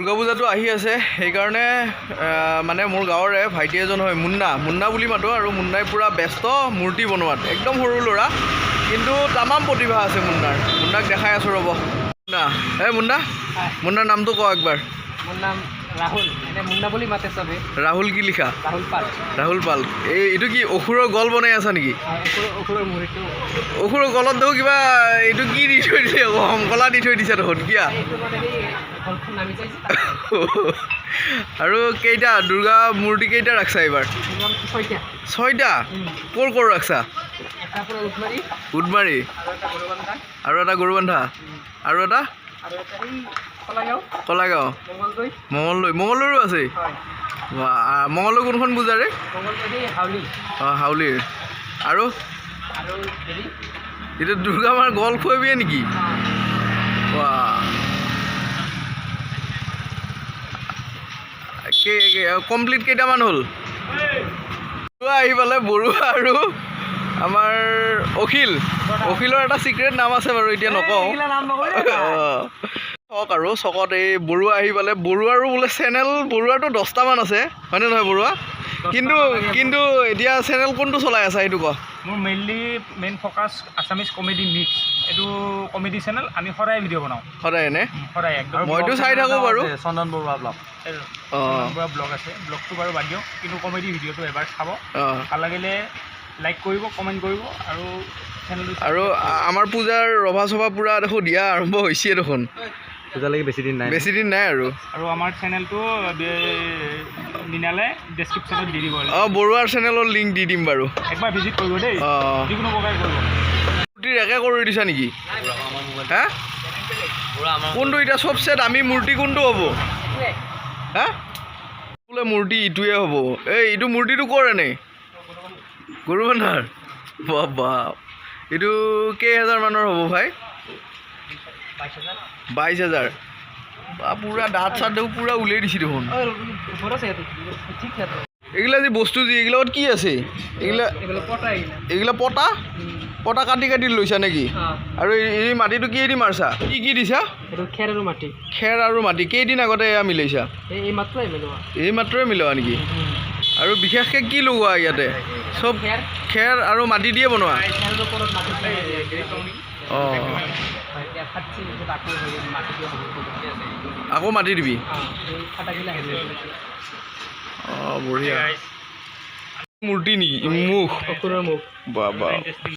দুৰ্গা পূজাটো আহি আছে সেইকাৰণে মানে মোৰ গাঁৱৰে ভাইটি এজন হয় মুন্না বুলি মাতো আৰু মুন্নাই পুৰা ব্যস্ত মূৰ্তি বনোৱাত একদম সৰু ল'ৰা কিন্তু তামাম প্ৰতিভা আছে মুন্নাক দেখাই আছোঁ ৰ'ব মুন্নাৰ নামটো কওঁ একবাৰ মোৰ নাম ৰাহুল এনে মুন্না বুলি মাতে চবে ৰাহুল কি লিখা ৰাহুল পাল এইটো কি অসুৰৰ গল বনাই আছা নেকি অসুৰৰ গলত দেখোঁ কিবা এইটো কি দি থৈ দিছে শংকলা দি থৈ দিছে দেখোন কিয়া আৰু কেইটা দুৰ্গা মূৰ্তি কেইটা ৰাখছা এইবাৰ 6টা ক'ৰ ৰাখছা উদমাৰী আৰু এটা গৰুবান্ধা আৰু এটা কলাগাঁও মঙলদৈৰো আছে মঙলদৈ কোনখন পূজাৰে অঁ হাউলিৰ আৰু এতিয়া দুৰ্গা মাৰ গল খুৱাবিয়ে নেকি কমপ্লিট কেইটামান হ'ল বৰুৱা আহি পালে বৰুৱা আৰু আমাৰ অখিলৰ এটা চিক্ৰেট নাম আছে বাৰু এতিয়া নকওঁ চক আৰু চকত এই বৰুৱা আহি পালে বৰুৱাৰো বোলে চেনেল বৰুৱাৰটো 10টামান আছে হয়নে নহয় বৰুৱা কিন্তু এতিয়া চেনেল কোনটো চলাই আছা সেইটো কওঁ মোৰ main focus Assamese comedy mix এইটো কমেডি চেনেল আমি সদায় ভিডিঅ' বনাওঁ সদায় একদম মইতো চাই থাকোঁ বাৰু চন্দন বৰুৱা ব্লগ আছে ব্লগটো বাৰু বাদ দিয়ক কিন্তু কমেডি ভিডিঅ'টো এবাৰ চাব ভাল লাগিলে লাইক কৰিব কমেণ্ট কৰিব আৰু চেনেলটো আৰু আমাৰ পূজাৰ ৰভা চভা পূৰা দেখোন দিয়া আৰম্ভ হৈছে দেখোন পূজালৈকে বেছি দিন নাই আৰু আমাৰ চেনেলটো দিনালে ডেছক্ৰিপশ্যনত দি দিব বৰুৱাৰ চেনেলৰ লিংক দি দিম বাৰু একবাৰ ভিজিট কৰিব দেই যিকোনো প্ৰকাৰে কৰিব মূৰ্তিৰ একে কৰি দিছা নেকি হা কোনটো এতিয়া চবচে দামী মূৰ্তি কোনটো হ'ব হা বোলে মূৰ্তি ইটোৱে হ'ব এইটো মূৰ্তিটো ক'ৰ এনেই গৰুবান্ধাৰ বাপ এইটো কেইহাজাৰ মানৰ হ'ব ভাই 22,000 পুৰা দাঁত চাত দেখোন পুৰা উলিয়াই দিছে দেখোন এইগিলা যি বস্তু যি এইগিলাত কি আছে এইগিলা পটা কাটি লৈছা নেকি আৰু এই মাটিটো কিহেদি মাৰছা কি দিছা খেৰ আৰু মাটি কেইদিন আগতে এয়া মিলাইছা এই মাত্ৰই মিলোৱা নেকি আৰু বিশেষকৈ কি লগোৱা ইয়াতে চব খেৰ আৰু মাটি দিয়ে বনোৱা অঁ আকৌ মাটি দিবি অঁ বঢ়িয়া মূৰ্তি নেকি মুখ বাবা